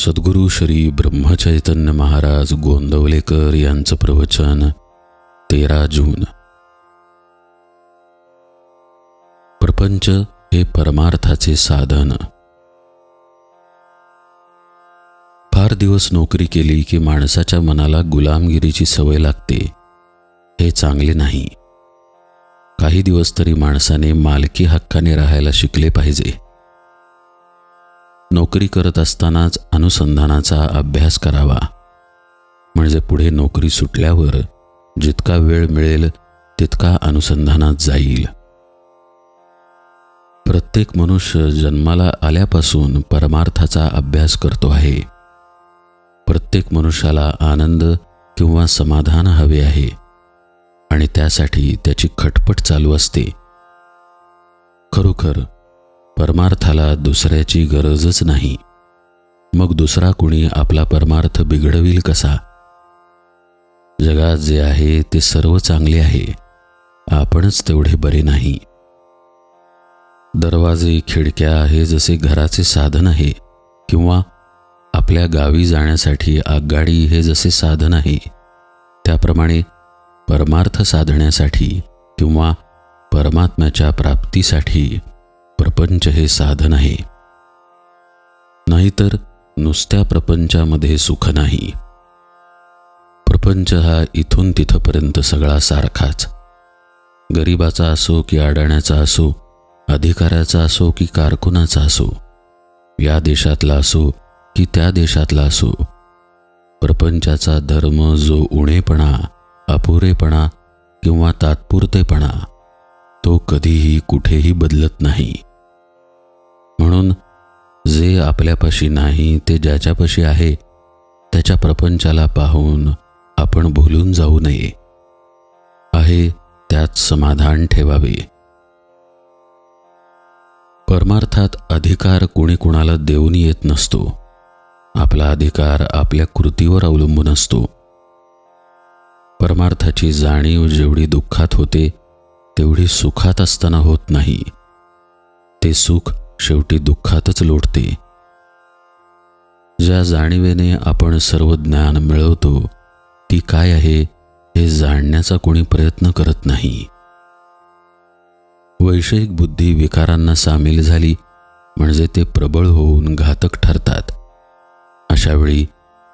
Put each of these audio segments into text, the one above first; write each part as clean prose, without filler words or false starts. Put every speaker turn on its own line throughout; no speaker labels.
सद्गुरू श्री ब्रह्मचैतन्य महाराज गोंदवलेकर यांचं प्रवचन 13 जून. प्रपंच हे परमार्थाचे साधन. फार दिवस नोकरी केली की माणसाच्या मनाला गुलामगिरीची सवय लागते. हे चांगले नाही. काही दिवस तरी माणसाने मालकी हक्काने राहायला शिकले पाहिजे. नोकरी करत असतानाच अनुसंधानाचा अभ्यास करावा, म्हणजे पुढे नोकरी सुटल्यावर जितका वेळ मिळेल तितका अनुसंधानात जाईल. प्रत्येक मनुष्य जन्माला आल्यापासून परमार्थाचा अभ्यास करतो आहे. प्रत्येक मनुष्याला आनंद किंवा समाधान हवे आहे आणि त्यासाठी त्याची खटपट चालू असते. खरोखर परमार्थाला दुसऱ्याची गरजच नाही. मग दुसरा कुणी आपला परमार्थ बिघडविल कसा? जगात जे आहे ते सर्व चांगले आहे, आपणच तेवढे बरे नाही. दरवाजे खिडक्या हे जसे घराचे साधन आहे, किंवा आपल्या गावी जाण्यासाठी आगगाडी हे जसे साधन आहे, त्याप्रमाणे परमार्थ साधण्यासाठी किंवा परमात्म्याच्या प्राप्तीसाठी प्रपंच हे साधन आहे. नाहीतर नुसत्या प्रपंचामध्ये सुख नाही. प्रपंच हा इथून तिथपर्यंत सगळा सारखाच. गरिबाचा असो की अडाण्याचा असो, अधिकाऱ्याचा असो की कारकुनाचा असो, या देशातला असो की त्या देशातला असो, प्रपंचाचा धर्म जो उणेपणा, अपुरेपणा किंवा तात्पुरतेपणा, तो कधीही कुठेही बदलत नाही. म्हणून जे आपल्यापाशी नाही ते ज्याच्यापाशी आहे त्याच्या प्रपंचाला पाहून आपण भुलून जाऊ नये. आहे त्यात समाधान ठेवावे. परमार्थात अधिकार कुणी कुणाला देऊन येत नसतो. आपला अधिकार आपल्या कृतीवर अवलंबून असतो. परमार्थाची जाणीव जेवढी दुःखात होते तेवढी सुखात असताना होत नाही. ते सुख शेवटी दुःखातच लोटते. ज्या जाणीवेने आपण सर्व ज्ञान मिळवतो ती काय आहे हे जाणण्याचा कोणी प्रयत्न करत नाही. वैषयिक बुद्धी विकारांना सामील झाली म्हणजे ते प्रबळ होऊन घातक ठरतात. अशावेळी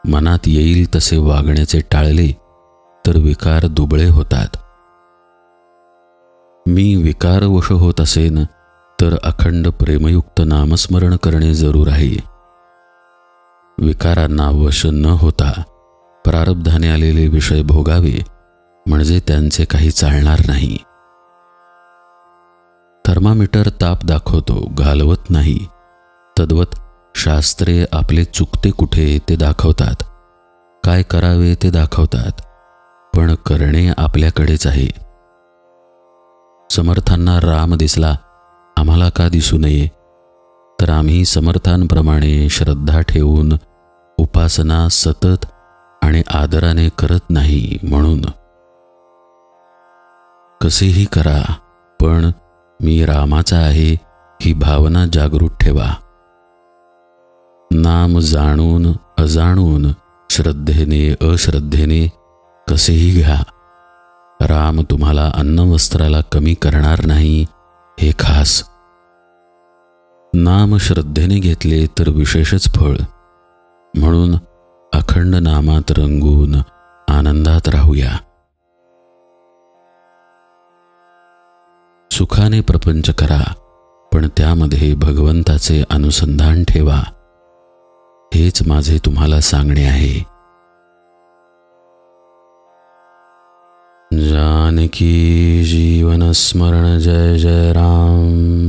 मनात येईल तसे वागण्याचे टाळले तर विकार दुबळे होतात. मी विकारवश होत असेन तर अखंड प्रेमयुक्त नामस्मरण करणे जरूर आहे. विकारांना वश न होता प्रारब्धाने आलेले विषय भोगावे म्हणजे त्यांचे काही चालणार नाही. थर्मामीटर ताप दाखवतो, घालवत नाही. तद्वत शास्त्रे आपले चुकते कुठे ते दाखवतात, काय करावे ते दाखवतात, पण करणे आपल्याकडेच आहे. समर्थांना राम दिसला, आम्हाला का दिसू नये? तर आम्ही समर्थांप्रमाणे श्रद्धा ठेवून उपासना सतत आणि आदराने करत नाही. म्हणून कसेही करा, पण मी रामाचा आहे ही भावना जागृत ठेवा. नाम जाणून अजाणून, श्रद्धेने अश्रद्धेने कसेही घ्या, राम तुम्हाला अन्न वस्त्राला कमी करणार नाही हे खास. नाम श्रद्धेने घेतले तर विशेषच फळ. म्हणून अखंड नामात रंगून आनंदात राहूया. सुखाने प्रपंच करा, पण त्यामध्ये भगवंताचे अनुसंधान ठेवा. हेच माझे तुम्हाला सांगणे आहे. जानकी जीवन स्मरण जय जय राम.